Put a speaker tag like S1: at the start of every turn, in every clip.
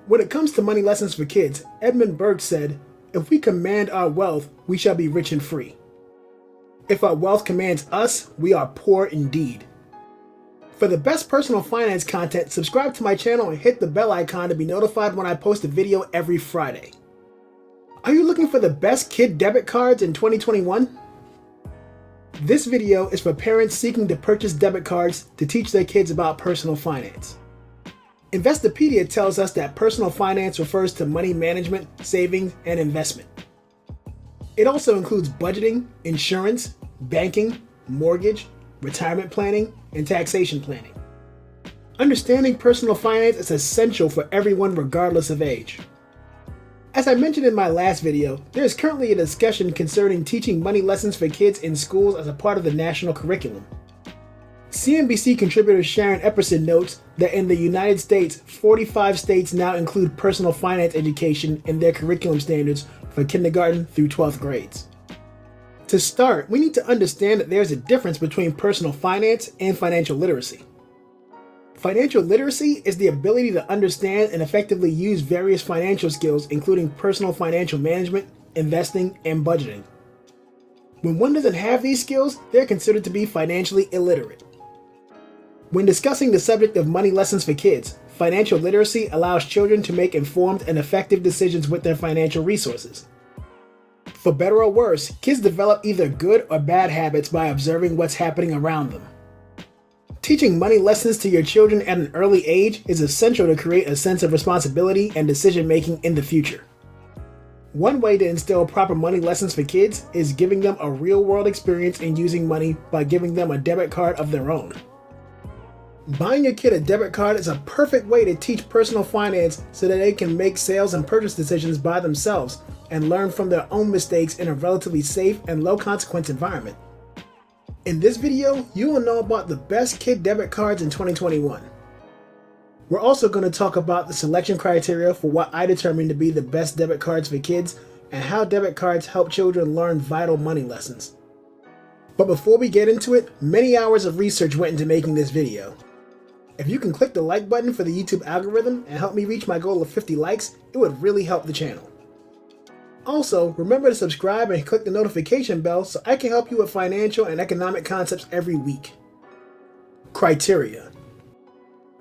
S1: When it comes to money lessons for kids, Edmund Burke said, "If we command our wealth, we shall be rich and free. If our wealth commands us, we are poor indeed." For the best personal finance content, subscribe to my channel and hit the bell icon to be notified when I post a video every Friday. Are you looking for the best Kid Debit Cards in 2021? This video is for parents seeking to purchase debit cards to teach their kids about personal finance. Investopedia tells us that personal finance refers to money management, savings, and investment. It also includes budgeting, insurance, banking, mortgage, retirement planning, and taxation planning. Understanding personal finance is essential for everyone regardless of age. As I mentioned in my last video, there is currently a discussion concerning teaching money lessons for kids in schools as a part of the national curriculum. CNBC contributor Sharon Epperson notes that in the United States, 45 states now include personal finance education in their curriculum standards for kindergarten through 12th grades. To start, we need to understand that there is a difference between personal finance and financial literacy. Financial literacy is the ability to understand and effectively use various financial skills, including personal financial management, investing, and budgeting. When one doesn't have these skills, they're considered to be financially illiterate. When discussing the subject of money lessons for kids, financial literacy allows children to make informed and effective decisions with their financial resources. For better or worse, kids develop either good or bad habits by observing what's happening around them. Teaching money lessons to your children at an early age is essential to create a sense of responsibility and decision-making in the future. One way to instill proper money lessons for kids is giving them a real-world experience in using money by giving them a debit card of their own. Buying your kid a debit card is a perfect way to teach personal finance so that they can make sales and purchase decisions by themselves and learn from their own mistakes in a relatively safe and low-consequence environment. In this video, you will know about the best Kid Debit Cards in 2021. We're also going to talk about the selection criteria for what I determine to be the best debit cards for kids and how debit cards help children learn vital money lessons. But before we get into it, many hours of research went into making this video. If you can click the like button for the YouTube algorithm and help me reach my goal of 50 likes, it would really help the channel. Also, remember to subscribe and click the notification bell so I can help you with financial and economic concepts every week. Criteria.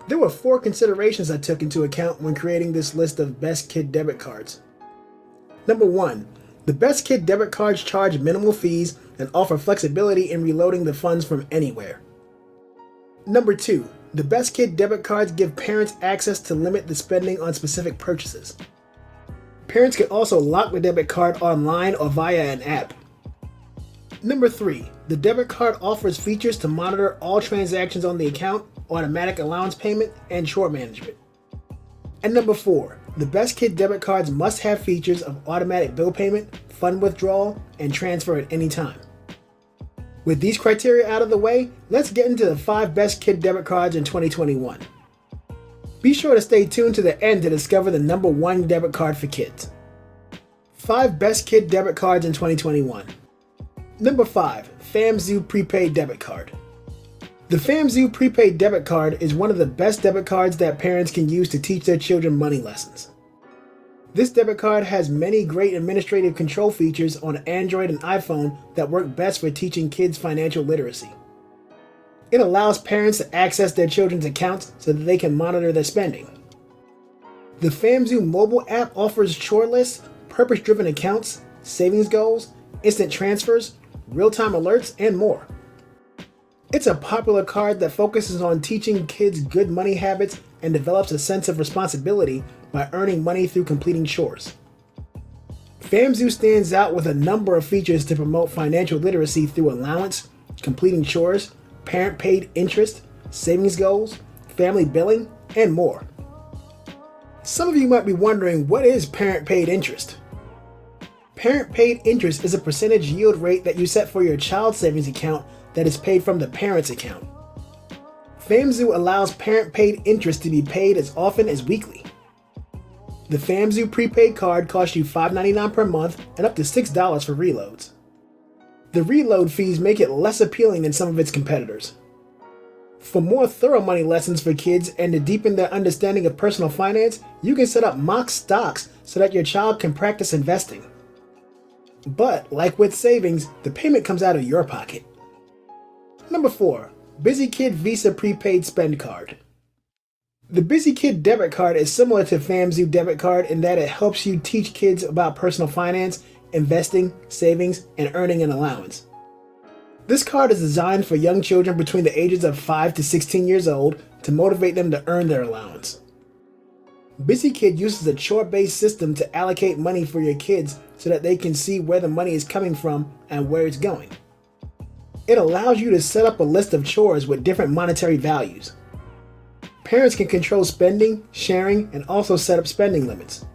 S1: There were 4 considerations I took into account when creating this list of best Kid Debit Cards. Number 1. The best Kid Debit Cards charge minimal fees and offer flexibility in reloading the funds from anywhere. Number 2. The best Kid Debit Cards give parents access to limit the spending on specific purchases. Parents can also lock the debit card online or via an app. Number 3. The debit card offers features to monitor all transactions on the account, automatic allowance payment, and chore management. And number 4. The best Kid Debit Cards must have features of automatic bill payment, fund withdrawal, and transfer at any time. With these criteria out of the way, let's get into the 5 best Kid Debit Cards in 2021. Be sure to stay tuned to the end to discover the number 1 debit card for kids. 5 best Kid Debit Cards in 2021. Number 5. FamZoo Prepaid Debit Card. The FamZoo Prepaid Debit Card is one of the best debit cards that parents can use to teach their children money lessons. This debit card has many great administrative control features on Android and iPhone that work best for teaching kids financial literacy. It allows parents to access their children's accounts so that they can monitor their spending. The FamZoo mobile app offers chore lists, purpose-driven accounts, savings goals, instant transfers, real-time alerts, and more. It's a popular card that focuses on teaching kids good money habits and develops a sense of responsibility by earning money through completing chores. FamZoo stands out with a number of features to promote financial literacy through allowance, completing chores, parent-paid interest, savings goals, family billing, and more. Some of you might be wondering, what is parent-paid interest? Parent-paid interest is a percentage yield rate that you set for your child's savings account that is paid from the parent's account. FamZoo allows parent-paid interest to be paid as often as weekly. The FamZoo Prepaid Card costs you $5.99 per month and up to $6 for reloads. The reload fees make it less appealing than some of its competitors. For more thorough money lessons for kids and to deepen their understanding of personal finance, you can set up mock stocks so that your child can practice investing. But, like with savings, the payment comes out of your pocket. Number 4. BusyKid Visa Prepaid Spend Card. The BusyKid Debit Card is similar to FamZoo Debit Card in that it helps you teach kids about personal finance, investing, savings, and earning an allowance. This card is designed for young children between the ages of 5 to 16 years old to motivate them to earn their allowance. BusyKid uses a chore-based system to allocate money for your kids so that they can see where the money is coming from and where it's going. It allows you to set up a list of chores with different monetary values. Parents can control spending, sharing, and also set up spending limits.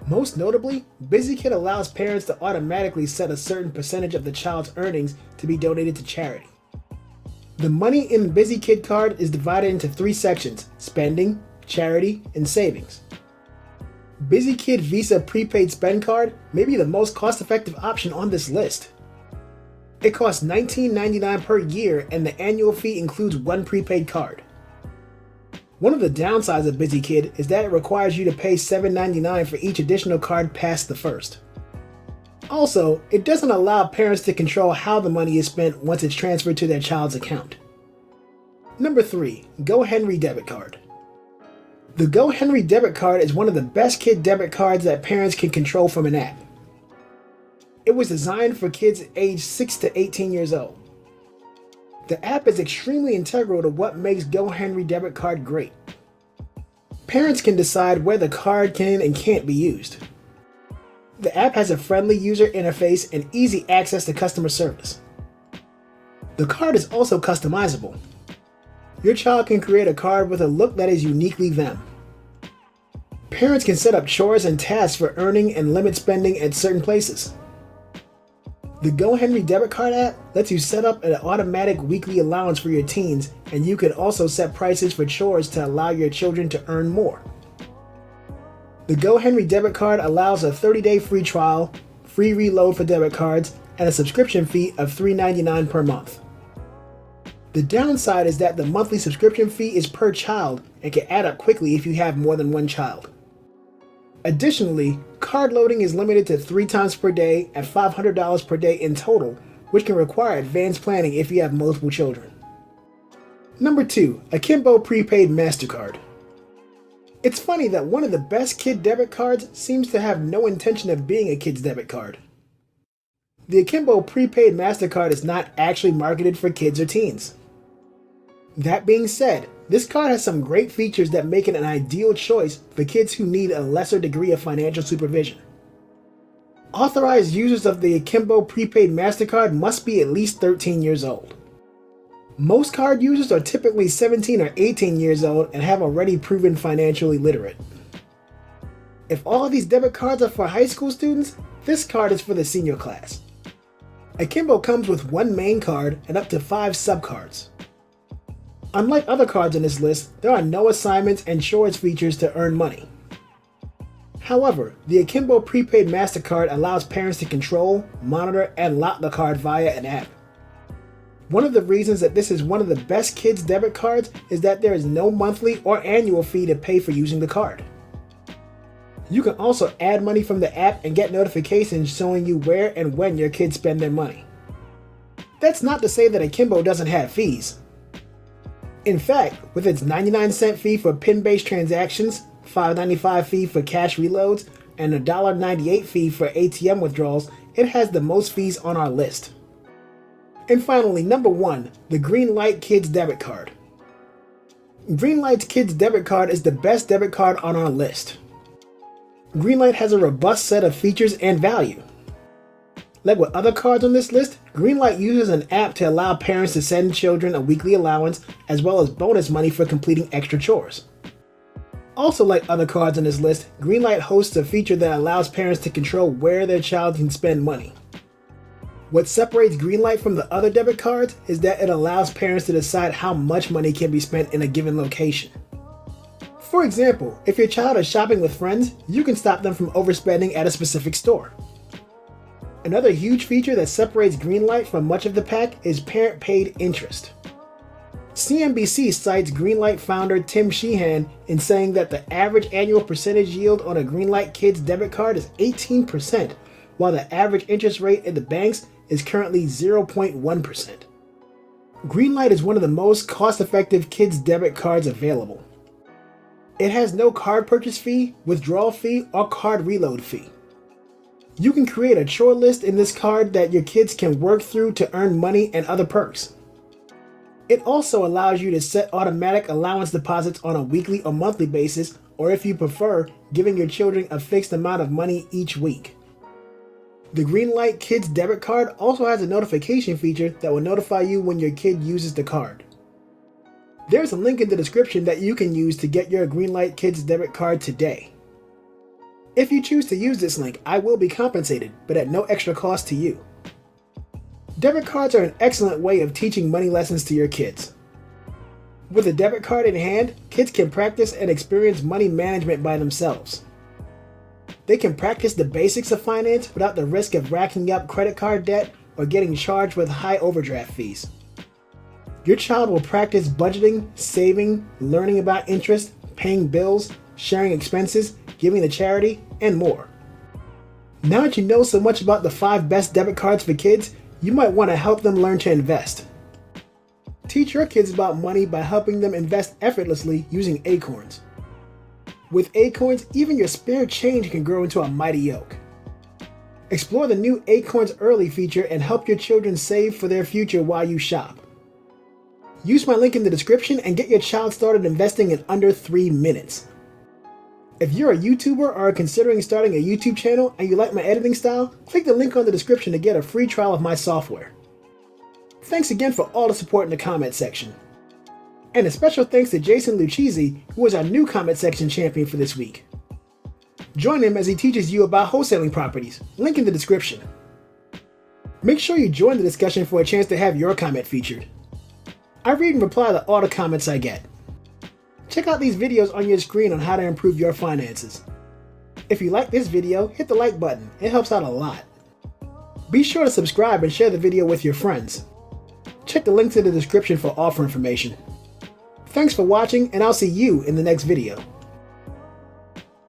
S1: Most notably, BusyKid allows parents to automatically set a certain percentage of the child's earnings to be donated to charity. The money in the BusyKid card is divided into 3 sections: spending, charity, and savings. BusyKid Visa Prepaid Spend Card may be the most cost-effective option on this list. It costs $19.99 per year and the annual fee includes 1 prepaid card. One of the downsides of BusyKid is that it requires you to pay $7.99 for each additional card past the first. Also, it doesn't allow parents to control how the money is spent once it's transferred to their child's account. Number 3. GoHenry Debit Card. The GoHenry Debit Card is one of the best kid debit cards that parents can control from an app. It was designed for kids aged 6 to 18 years old. The app is extremely integral to what makes GoHenry Debit Card great. Parents can decide where the card can and can't be used. The app has a friendly user interface and easy access to customer service. The card is also customizable. Your child can create a card with a look that is uniquely them. Parents can set up chores and tasks for earning and limit spending at certain places. The GoHenry Debit Card app lets you set up an automatic weekly allowance for your teens, and you can also set prices for chores to allow your children to earn more. The GoHenry Debit Card allows a 30-day free trial, free reload for debit cards, and a subscription fee of $3.99 per month. The downside is that the monthly subscription fee is per child and can add up quickly if you have more than one child. Additionally, card loading is limited to 3 times per day at $500 per day in total, which can require advanced planning if you have multiple children. Number 2. Akimbo Prepaid Mastercard. It's funny that one of the best kid debit cards seems to have no intention of being a kid's debit card. The Akimbo Prepaid Mastercard is not actually marketed for kids or teens. That being said, this card has some great features that make it an ideal choice for kids who need a lesser degree of financial supervision. Authorized users of the Akimbo Prepaid Mastercard must be at least 13 years old. Most card users are typically 17 or 18 years old and have already proven financially literate. If all of these debit cards are for high school students, this card is for the senior class. Akimbo comes with 1 main card and up to 5 subcards. Unlike other cards on this list, there are no assignments and chores features to earn money. However, the Akimbo Prepaid MasterCard allows parents to control, monitor, and lock the card via an app. One of the reasons that this is one of the best kids' debit cards is that there is no monthly or annual fee to pay for using the card. You can also add money from the app and get notifications showing you where and when your kids spend their money. That's not to say that Akimbo doesn't have fees. In fact, with its 99-cent fee for PIN-based transactions, $5.95 fee for cash reloads, and a $1.98 fee for ATM withdrawals, it has the most fees on our list. And finally, number 1, the Greenlight Kids Debit Card. Greenlight's Kids Debit Card is the best debit card on our list. Greenlight has a robust set of features and value. Like with other cards on this list, Greenlight uses an app to allow parents to send children a weekly allowance as well as bonus money for completing extra chores. Also, like other cards on this list, Greenlight hosts a feature that allows parents to control where their child can spend money. What separates Greenlight from the other debit cards is that it allows parents to decide how much money can be spent in a given location. For example, if your child is shopping with friends, you can stop them from overspending at a specific store. Another huge feature that separates Greenlight from much of the pack is parent-paid interest. CNBC cites Greenlight founder Tim Sheehan in saying that the average annual percentage yield on a Greenlight Kids debit card is 18%, while the average interest rate in the banks is currently 0.1%. Greenlight is one of the most cost-effective kids debit cards available. It has no card purchase fee, withdrawal fee, or card reload fee. You can create a chore list in this card that your kids can work through to earn money and other perks. It also allows you to set automatic allowance deposits on a weekly or monthly basis, or if you prefer, giving your children a fixed amount of money each week. The Greenlight Kids Debit Card also has a notification feature that will notify you when your kid uses the card. There's a link in the description that you can use to get your Greenlight Kids Debit Card today. If you choose to use this link, I will be compensated, but at no extra cost to you. Debit cards are an excellent way of teaching money lessons to your kids. With a debit card in hand, kids can practice and experience money management by themselves. They can practice the basics of finance without the risk of racking up credit card debt or getting charged with high overdraft fees. Your child will practice budgeting, saving, learning about interest, paying bills, sharing expenses, giving to charity, and more. Now that you know so much about the 5 best debit cards for kids, you might want to help them learn to invest. Teach your kids about money by helping them invest effortlessly using acorns. With acorns, even your spare change can grow into a mighty oak. Explore the new Acorns Early feature and help your children save for their future while you shop. Use my link in the description and get your child started investing in under 3 minutes. If you're a YouTuber or are considering starting a YouTube channel and you like my editing style, click the link on the description to get a free trial of my software. Thanks again for all the support in the comment section. And a special thanks to Jason Lucchese, who was our new comment section champion for this week. Join him as he teaches you about wholesaling properties, link in the description. Make sure you join the discussion for a chance to have your comment featured. I read and reply to all the comments I get. Check out these videos on your screen on how to improve your finances. If you like this video, hit the like button, it helps out a lot. Be sure to subscribe and share the video with your friends. Check the links in the description for offer information. Thanks for watching, and I'll see you in the next video.